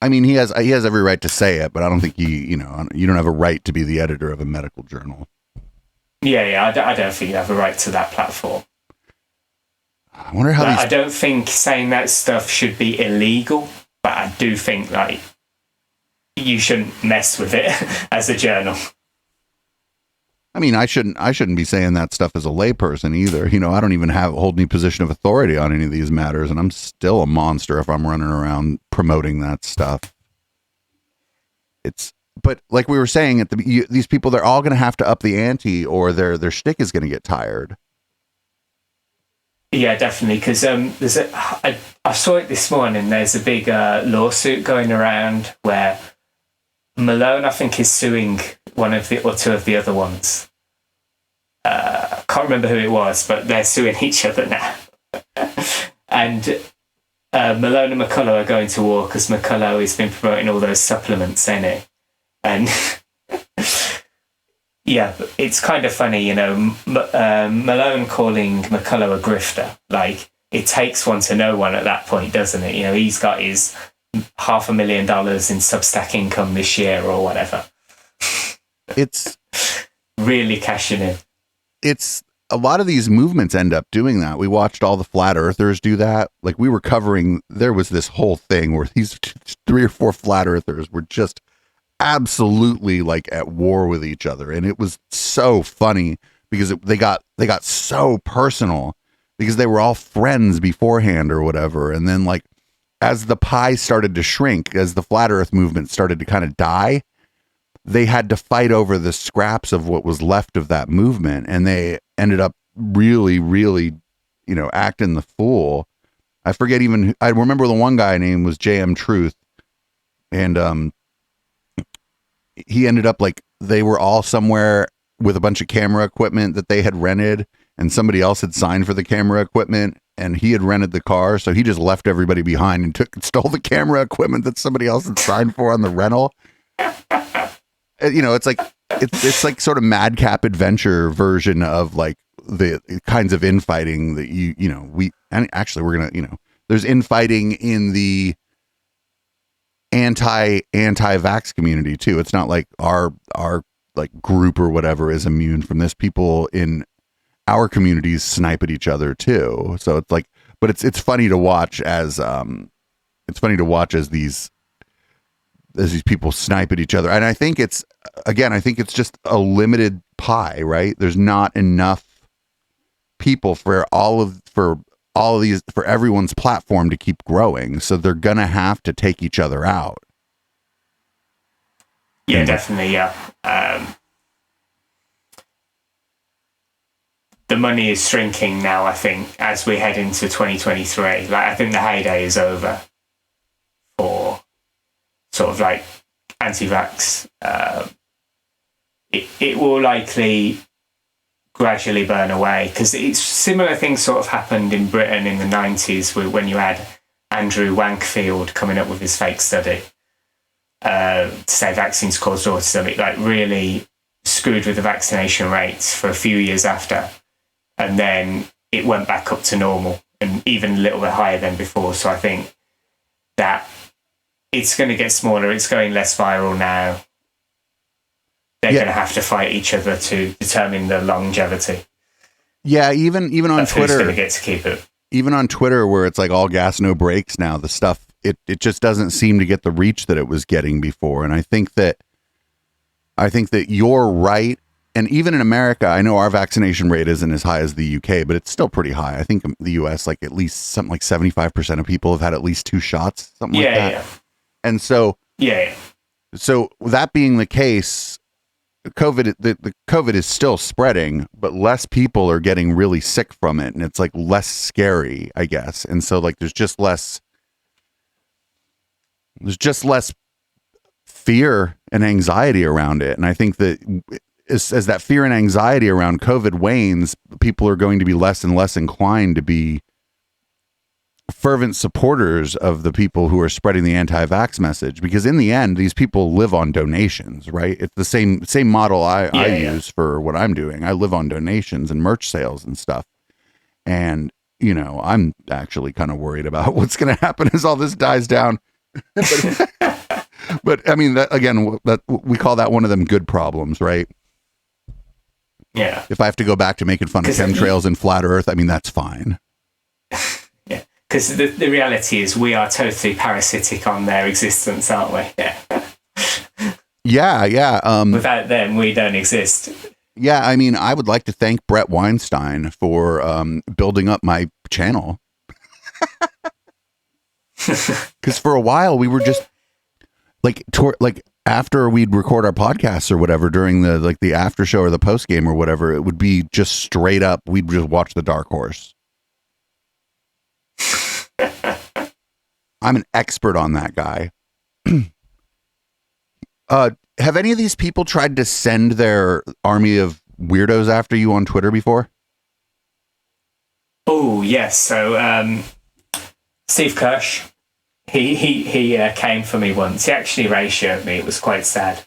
I mean, he has every right to say it, but I don't think you don't have a right to be the editor of a medical journal. Yeah, I don't think you have a right to that platform. I wonder how I don't think saying that stuff should be illegal, but I do think you shouldn't mess with it as a journal. I mean, I shouldn't be saying that stuff as a layperson either. I don't even hold any position of authority on any of these matters, and I'm still a monster if I'm running around promoting that stuff. But like we were saying, these people, they're all going to have to up the ante, or their shtick is going to get tired. Yeah, definitely. Because I saw it this morning. There's a big lawsuit going around where Malone, I think, is suing one of the or two of the other ones. Can't remember who it was, but they're suing each other now. And Malone and McCullough are going to war because McCullough has been promoting all those supplements, ain't it? And yeah, it's kind of funny, Malone calling McCullough a grifter. Like, it takes one to know one at that point, doesn't it? He's got his $500,000 in Substack income this year or whatever. It's really cashing in. It's a lot of these movements end up doing that. We watched all the flat earthers do that. Like, we were covering, there was this whole thing where these 3 or 4 flat earthers were just absolutely like at war with each other, and it was so funny because they got so personal because they were all friends beforehand or whatever, and then like as the pie started to shrink, as the flat earth movement started to kind of die, they had to fight over the scraps of what was left of that movement. And they ended up really, really, acting the fool. I forget even, I remember the one guy named was JM Truth. And he ended up like, they were all somewhere with a bunch of camera equipment that they had rented, and somebody else had signed for the camera equipment, and he had rented the car. So he just left everybody behind and stole the camera equipment that somebody else had signed for on the rental. It's like sort of madcap adventure version of like the kinds of infighting that we're going to, there's infighting in the anti-vax community too. It's not like our like group or whatever is immune from this. People in our communities snipe at each other too. So it's like, but it's funny to watch as these people snipe at each other. And I think it's just a limited pie, right? There's not enough people for everyone's platform to keep growing. So they're going to have to take each other out. Yeah, definitely. Yeah. The money is shrinking now, I think, as we head into 2023. Like, I think the heyday is over for sort of like anti-vax. It will likely gradually burn away, because it's similar things sort of happened in Britain in the 90s when you had Andrew Wankfield coming up with his fake study to say vaccines caused autism. It like really screwed with the vaccination rates for a few years after, and then it went back up to normal and even a little bit higher than before. So I think that it's going to get smaller. It's going less viral now. They're going to have to fight each other to determine the longevity. Yeah, even on That's Twitter, who's going to get to keep it. Even on Twitter, where it's like all gas, no brakes now, the stuff it just doesn't seem to get the reach that it was getting before. And I think that you're right. And even in America, I know our vaccination rate isn't as high as the UK, but it's still pretty high. I think the US, like at least something like 75% of people have had at least 2 shots, something like that. Yeah. And so, so that being the case, the COVID is still spreading, but less people are getting really sick from it, and it's like less scary, I guess. And so like there's just less fear and anxiety around it. And I think that as that fear and anxiety around COVID wanes, people are going to be less and less inclined to be fervent supporters of the people who are spreading the anti-vax message, because in the end, these people live on donations, right? It's the same model I use for what I'm doing. I live on donations and merch sales and stuff. And, I'm actually kind of worried about what's going to happen as all this dies down. But I mean, we call that one of them good problems, right? Yeah. If I have to go back to making fun of chemtrails and flat earth, I mean, that's fine. Because the reality is we are totally parasitic on their existence, aren't we? Yeah. Without them, we don't exist. Yeah, I mean, I would like to thank Brett Weinstein for building up my channel. Because for a while, we were just like after we'd record our podcasts or whatever during the after show or the post game or whatever, it would be just straight up. We'd just watch the Dark Horse. I'm an expert on that guy. Have any of these people tried to send their army of weirdos after you on Twitter before? Oh, yes. So Steve Kirsch, he came for me once. He actually ratioed me. It was quite sad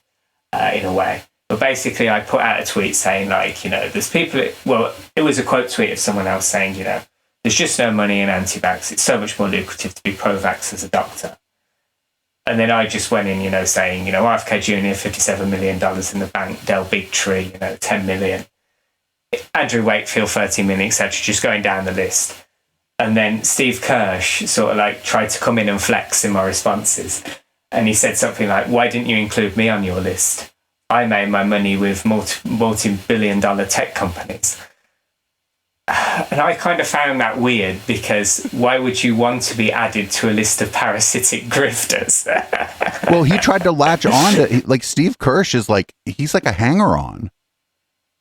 in a way. But basically, I put out a tweet saying, like, there's people... Well, it was a quote tweet of someone else saying, there's just no money in anti-vax. It's so much more lucrative to be pro-vax as a doctor. And then I just went in, saying, RFK Jr., $57 million in the bank, Del Bigtree, $10 million. Andrew Wakefield, $13 million, etc., just going down the list. And then Steve Kirsch sort of like tried to come in and flex in my responses. And he said something like, why didn't you include me on your list? I made my money with multi-billion-dollar tech companies. And I kind of found that weird, because why would you want to be added to a list of parasitic grifters? Well, he tried to latch on to, like, Steve Kirsch is like, he's like a hanger-on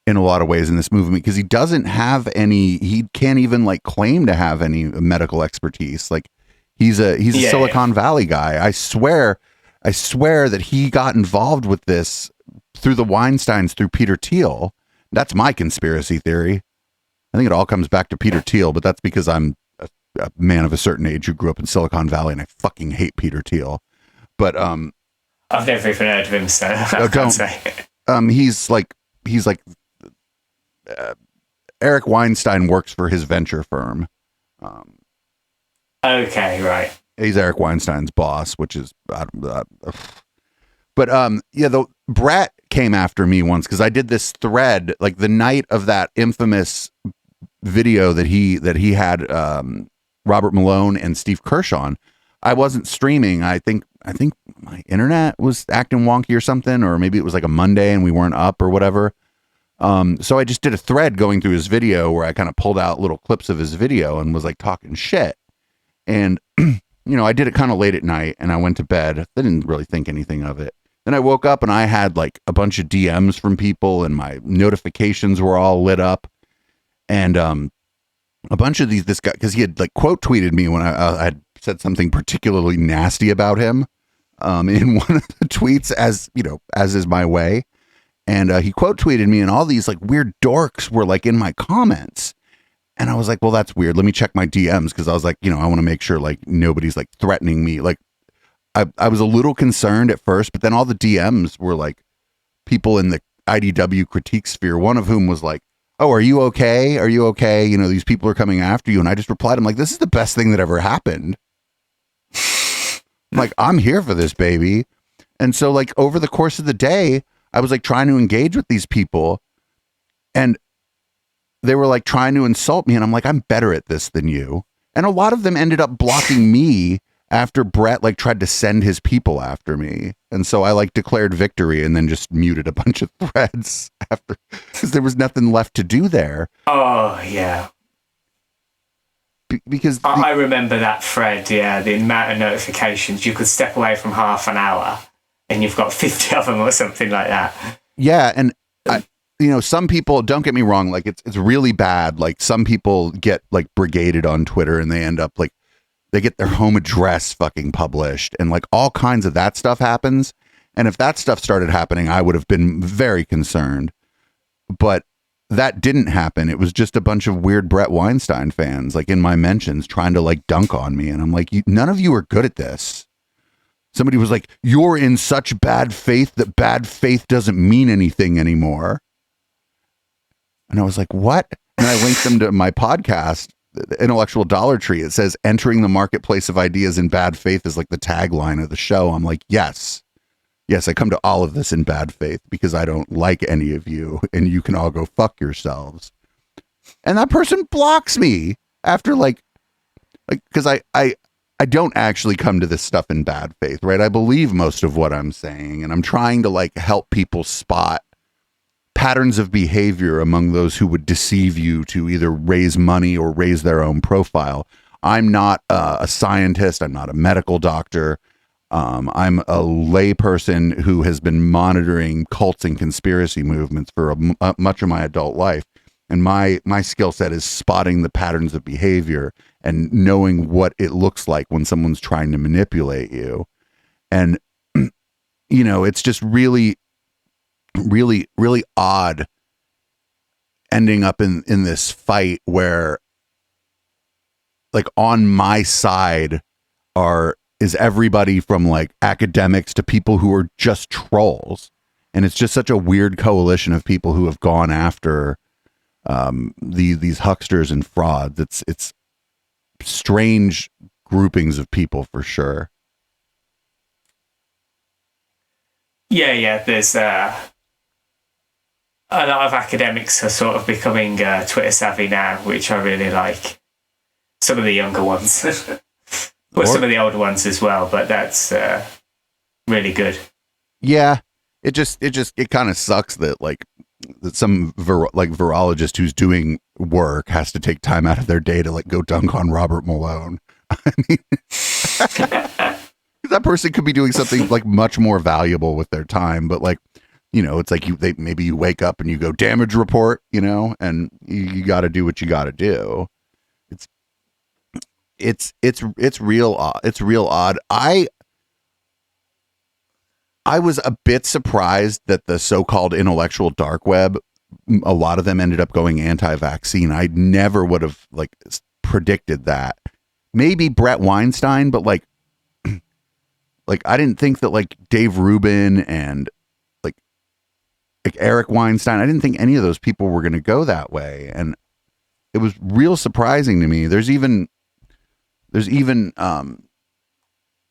in a lot of ways in this movement, because he doesn't have any, he can't even like claim to have any medical expertise. Like, he's a Silicon Valley guy. I swear that he got involved with this through the Weinsteins, through Peter Thiel. That's my conspiracy theory. I think it all comes back to Peter Thiel, but that's because I'm a man of a certain age who grew up in Silicon Valley, and I fucking hate Peter Thiel. But I've never even heard of him, so I can't say. He's like Eric Weinstein works for his venture firm. Okay, right. He's Eric Weinstein's boss, which is, the Brett came after me once because I did this thread like the night of that infamous video that he had Robert Malone and Steve Kirsch on. I wasn't streaming. I think my internet was acting wonky or something, or maybe it was like a Monday and we weren't up or whatever. So I just did a thread going through his video where I kind of pulled out little clips of his video and was like talking shit. And, I did it kind of late at night and I went to bed. I didn't really think anything of it. Then I woke up and I had like a bunch of DMs from people and my notifications were all lit up. And a bunch of this guy, because he had like quote tweeted me when I had said something particularly nasty about him in one of the tweets, as is my way. And he quote tweeted me, and all these like weird dorks were like in my comments. And I was like, well, that's weird. Let me check my DMs, because I was like, I want to make sure like nobody's like threatening me. Like I was a little concerned at first, but then all the DMs were like people in the IDW critique sphere, one of whom was like, oh, are you okay? Are you okay? These people are coming after you. And I just replied, I'm like, this is the best thing that ever happened. I'm like, I'm here for this, baby. And so like over the course of the day, I was like trying to engage with these people, and they were like trying to insult me. And I'm like, I'm better at this than you. And a lot of them ended up blocking me after Brett like tried to send his people after me. And so I like declared victory and then just muted a bunch of threads after, because there was nothing left to do there. Oh yeah. Because I remember that thread. Yeah. The amount of notifications, you could step away from half an hour and you've got 50 of them or something like that. Yeah. And some people, don't get me wrong, like it's really bad. Like some people get like brigaded on Twitter and they end up like, they get their home address fucking published, and like all kinds of that stuff happens. And if that stuff started happening, I would have been very concerned. But that didn't happen. It was just a bunch of weird Brett Weinstein fans, like in my mentions, trying to like dunk on me. And I'm like, none of you are good at this. Somebody was like, you're in such bad faith that bad faith doesn't mean anything anymore. And I was like, what? And I linked them to my podcast, the Intellectual Dollar Tree. It says entering the marketplace of ideas in bad faith is like the tagline of the show. I'm like, yes, I come to all of this in bad faith because I don't like any of you and you can all go fuck yourselves. And that person blocks me after like, because I don't actually come to this stuff in bad faith, right? I believe most of what I'm saying, and I'm trying to like help people spot patterns of behavior among those who would deceive you to either raise money or raise their own profile. I'm not a scientist. I'm not a medical doctor. I'm a lay person who has been monitoring cults and conspiracy movements for much of my adult life. And my skill set is spotting the patterns of behavior and knowing what it looks like when someone's trying to manipulate you. And, it's just really odd ending up in this fight where like on my side is everybody from like academics to people who are just trolls. And it's just such a weird coalition of people who have gone after these hucksters and frauds. It's strange groupings of people for sure. Yeah. There's a lot of academics are sort of becoming Twitter savvy now, which I really like. Some of the younger ones, well, some of the older ones as well, but that's really good. Yeah, it kind of sucks that like that some virologist who's doing work has to take time out of their day to like go dunk on Robert Malone. I mean, that person could be doing something like much more valuable with their time, but like, it's like maybe you wake up and you go damage report, and you got to do what you got to do. It's real odd. It's real odd. I was a bit surprised that the so-called intellectual dark web, a lot of them ended up going anti-vaccine. I never would have like predicted that. Maybe Brett Weinstein, but like I didn't think that like Dave Rubin and like Eric Weinstein, I didn't think any of those people were going to go that way. And it was real surprising to me. There's even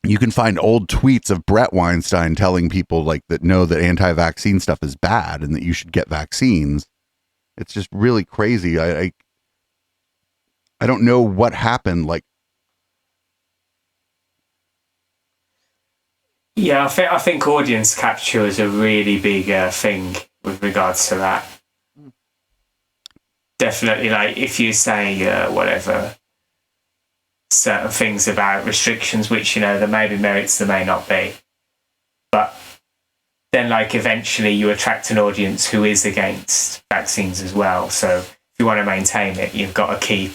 you can find old tweets of Brett Weinstein telling people like that know that anti-vaccine stuff is bad and that you should get vaccines. It's just really crazy. I don't know what happened. Like, yeah, I think audience capture is a really big thing with regards to that. Definitely, like if you say whatever. Certain things about restrictions, which there may be merits, there may not be, but then like eventually you attract an audience who is against vaccines as well. So if you want to maintain it, you've got to keep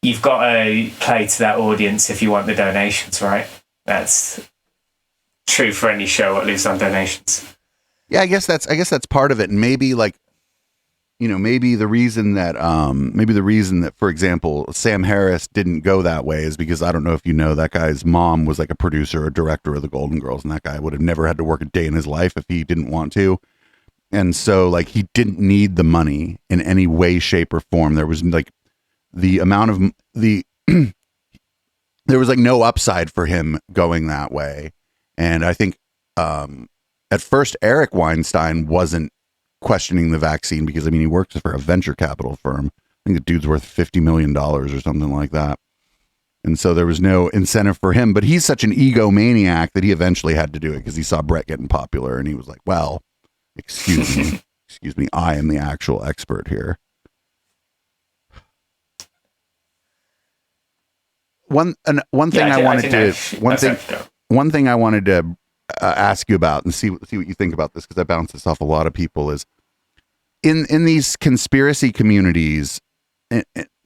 you've got to play to that audience if you want the donations, right? That's true for any show that lives on donations. Yeah, I guess that's part of it. And maybe like maybe the reason that for example Sam Harris didn't go that way is because I don't know if that guy's mom was like a producer or director of the Golden Girls, and that guy would have never had to work a day in his life if he didn't want to. And so like he didn't need the money in any way, shape, or form. There was like the amount of the there was like no upside for him going that way. And I think at first Eric Weinstein wasn't questioning the vaccine because he works for a venture capital firm. I think the dude's worth $50 million or something like that. And so there was no incentive for him, but he's such an egomaniac that he eventually had to do it because he saw Brett getting popular and he was like, well, excuse me, I am the actual expert here. One thing I wanted to ask you about and see what you think about this, because I bounce this off a lot of people, is in these conspiracy communities,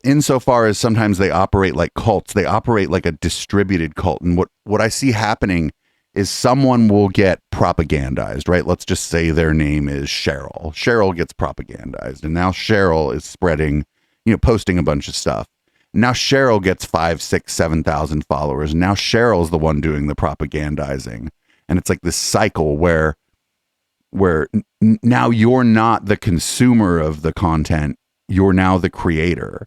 insofar as sometimes they operate like cults, they operate like a distributed cult. And what I see happening is someone will get propagandized, right? Let's just say their name is Cheryl. Cheryl gets propagandized, and now Cheryl is spreading, posting a bunch of stuff. Now Cheryl gets 5, 6, 7,000 followers. And now Cheryl's the one doing the propagandizing. And it's like this cycle where now you're not the consumer of the content, you're now the creator,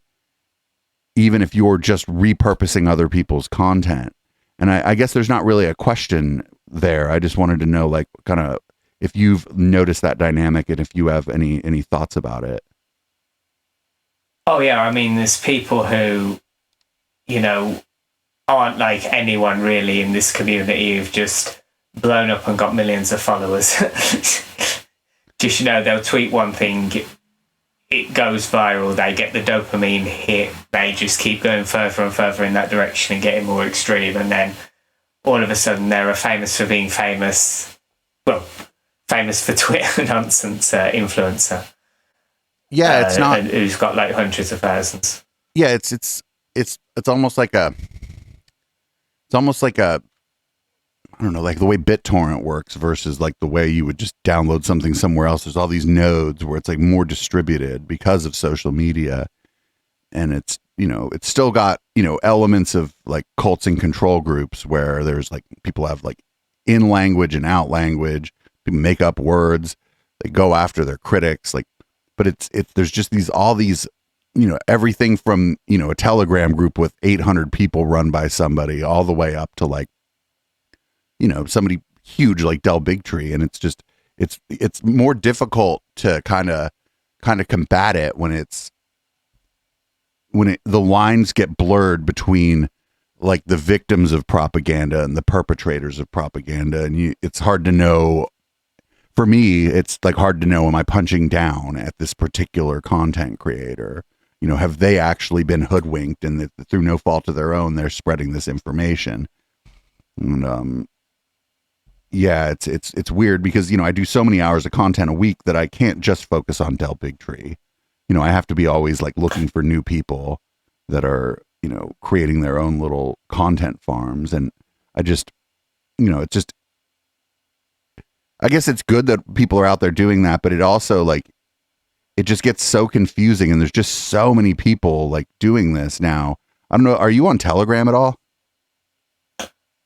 even if you're just repurposing other people's content. And I guess there's not really a question there. I just wanted to know, like, kind of if you've noticed that dynamic and if you have any thoughts about it. Oh yeah, there's people who, aren't like anyone really in this community who've just blown up and got millions of followers. Just, they'll tweet one thing, it goes viral, they get the dopamine hit, they just keep going further and further in that direction and getting more extreme, and then all of a sudden they're a famous for being famous, famous for Twitter nonsense influencer. Yeah, it's not who's got like hundreds of thousands. Yeah, it's almost like a I don't know, like the way BitTorrent works versus like the way you would just download something somewhere else. There's all these nodes where it's like more distributed because of social media. And it's, it's still got, elements of like cults and control groups where there's like people have like in language and out language, people make up words, they go after their critics, like, but it's there's just all these, everything from, a Telegram group with 800 people run by somebody all the way up to like, somebody huge like Del Bigtree. And it's just, it's more difficult to kind of combat it when the lines get blurred between like the victims of propaganda and the perpetrators of propaganda. And it's hard to know for me, it's like hard to know, am I punching down at this particular content creator? You know, have they actually been hoodwinked and that through no fault of their own, they're spreading this information? And yeah, it's weird because, you know, I do so many hours of content a week that I can't just focus on Del Bigtree. You know, I have to be always like looking for new people that are, you know, creating their own little content farms. And I just, you know, it's just, I guess it's good that people are out there doing that, but it also like, it just gets so confusing and there's just so many people like doing this now. I don't know. Are you on Telegram at all?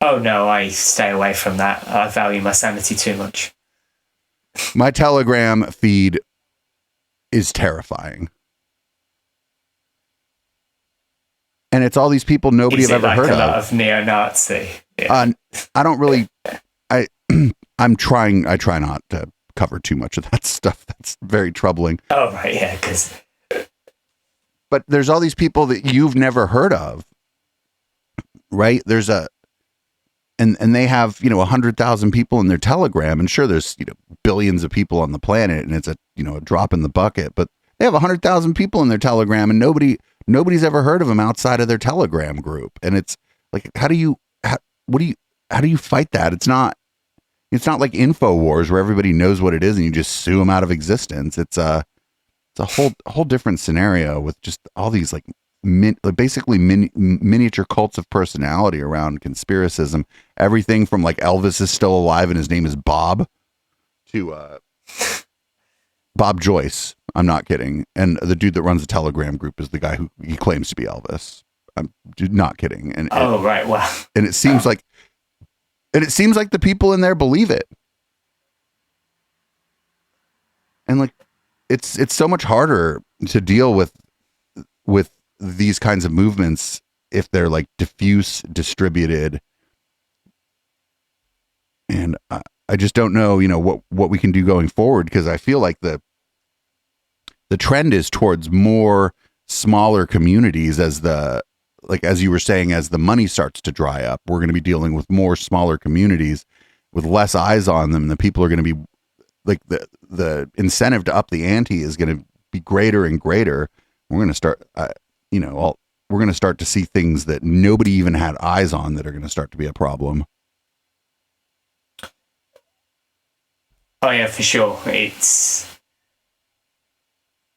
Oh no, I stay away from that. I value my sanity too much. My Telegram feed is terrifying. And it's all these people nobody have ever heard of. A lot of neo-Nazi. Yeah. I don't really, I try not to cover too much of that stuff. That's very troubling. Oh, right, yeah, but there's all these people that you've never heard of, right? There's and they have, you know, 100,000 people in their Telegram, and sure, there's, you know, billions of people on the planet, and it's a, you know, a drop in the bucket, but they have 100,000 people in their Telegram, and nobody's ever heard of them outside of their Telegram group. And it's like, how do you fight that? It's not like InfoWars where everybody knows what it is and you just sue them out of existence. It's a whole different scenario with just all these like basically miniature cults of personality around conspiracism. Everything from like Elvis is still alive and his name is Bob to Bob Joyce. I'm not kidding. And the dude that runs the Telegram group is the guy who he claims to be Elvis. I'm not kidding. And right, wow. And it seems like the people in there believe it. And like it's so much harder to deal with these kinds of movements if they're like diffuse, distributed. And I just don't know, you know, what we can do going forward, because I feel like the trend is towards more smaller communities as you were saying, as the money starts to dry up. We're going to be dealing with more smaller communities with less eyes on them. The people are going to be like the incentive to up the ante is going to be greater and greater. We're going to start, we're going to start to see things that nobody even had eyes on that are going to start to be a problem. Oh yeah, for sure. It's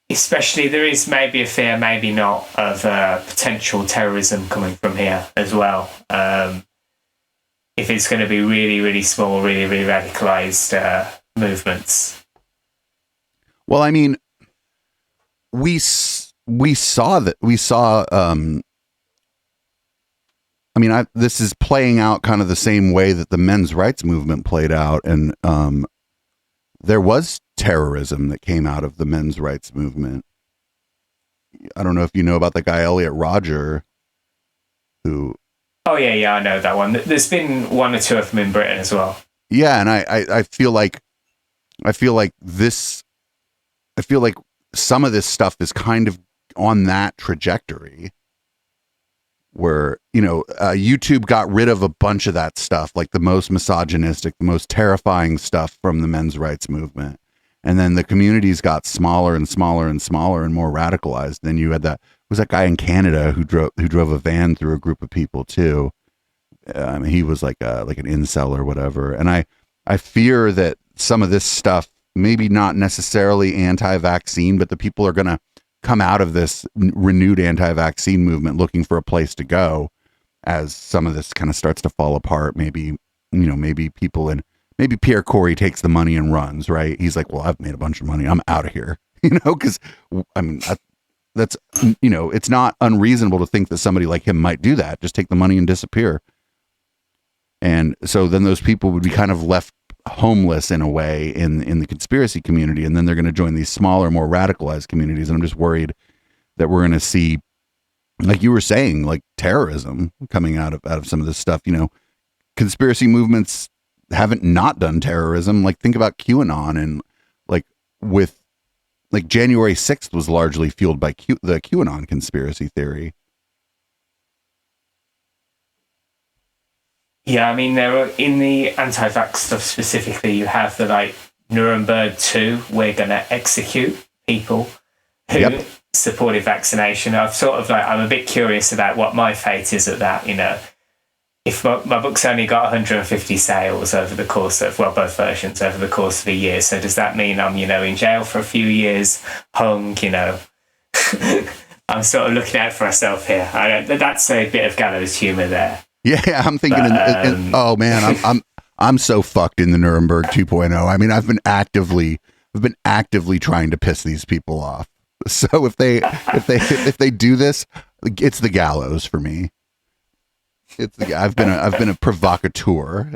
especially there is maybe a fear, maybe not, of potential terrorism coming from here as well. If it's going to be really, really small, really, really radicalized movements. Well, I mean, we saw that. This is playing out kind of the same way that the men's rights movement played out, and there was terrorism that came out of the men's rights movement. I don't know if you know about the guy Elliot Rodger, who. Oh yeah, I know that one. There's been one or two of them in Britain as well. Yeah, and I feel like some of this stuff is kind of on that trajectory where, you know, YouTube got rid of a bunch of that stuff, like the most misogynistic, the most terrifying stuff from the men's rights movement. And then the communities got smaller and smaller and smaller and more radicalized. Then you had that guy in Canada who drove a van through a group of people too. He was like an incel or whatever. And I fear that some of this stuff, maybe not necessarily anti-vaccine, but the people are going to come out of this renewed anti-vaccine movement looking for a place to go as some of this kind of starts to fall apart. Maybe Pierre Corey takes the money and runs, right? He's like, well, I've made a bunch of money. I'm out of here, because I mean, that's, it's not unreasonable to think that somebody like him might do that. Just take the money and disappear. And so then those people would be kind of left homeless in a way in the conspiracy community, and then they're going to join these smaller, more radicalized communities. And I'm just worried that we're going to see, like you were saying, like terrorism coming out of some of this stuff. Conspiracy movements haven't not done terrorism. Like think about QAnon, and like January 6th was largely fueled by the QAnon conspiracy theory. Yeah, I mean, there are, in the anti-vax stuff specifically, you have the Nuremberg 2, we're going to execute people who supported vaccination. I'm a bit curious about what my fate is at that, you know. If my book's only got 150 sales over the course of, well, both versions over the course of a year, so does that mean I'm, you know, in jail for a few years, hung, you know? I'm sort of looking out for myself here. That's a bit of gallows humor there. Yeah, I'm thinking, oh man, I'm so fucked in the Nuremberg 2.0. I mean, I've been actively trying to piss these people off. So if they do this, it's the gallows for me. I've been a provocateur.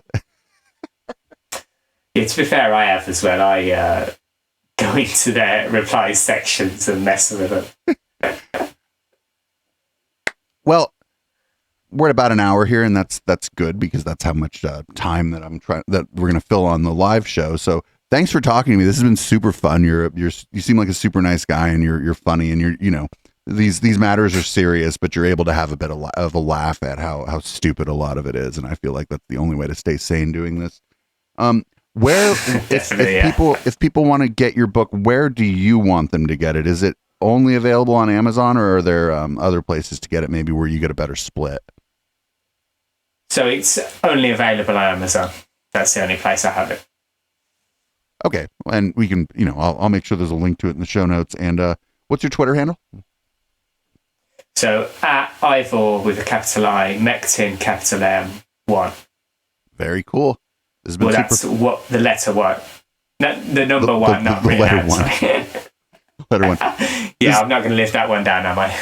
Yeah, to be fair, I have as well. I go into their reply sections and mess with them. Well, we're at about an hour here, and that's good because that's how much time that we're going to fill on the live show. So thanks for talking to me. This has been super fun. You seem like a super nice guy, and you're funny, and you know, these matters are serious, but you're able to have a bit of a laugh at how stupid a lot of it is, and I feel like that's the only way to stay sane doing this. Where if people want to get your book, where do you want them to get it? Is it only available on Amazon, or are there other places to get it, maybe where you get a better split? So it's only available on Amazon. That's the only place I have it. Okay, and we can, you know, I'll make sure there's a link to it in the show notes. And what's your Twitter handle? So at Ivor with a capital I, Mectin capital M 1. Very cool. This has been that's what the letter 1. No, the number 1, not the letter out, 1. Letter 1. Yeah, I'm not going to live that one down, am I?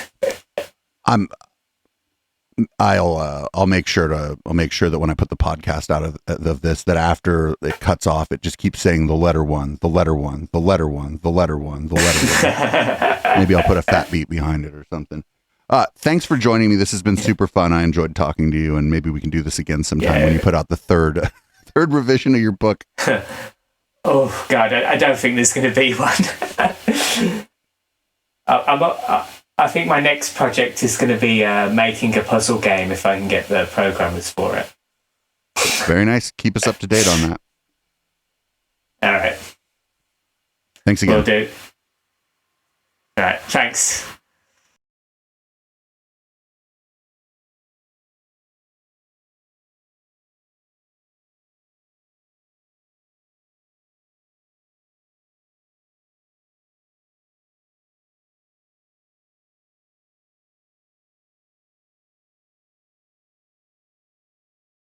I'll make sure that when I put the podcast out of this, that after it cuts off, it just keeps saying the letter 1, the letter 1, the letter 1, the letter 1, the letter 1. Maybe I'll put a fat beat behind it or something. Thanks for joining me. This has been super fun. I enjoyed talking to you, and maybe we can do this again sometime when you put out the third revision of your book. Oh God, I don't think there's going to be one. I think my next project is going to be making a puzzle game if I can get the programmers for it. Very nice. Keep us up to date on that. All right. Thanks again. Will do. All right. Thanks.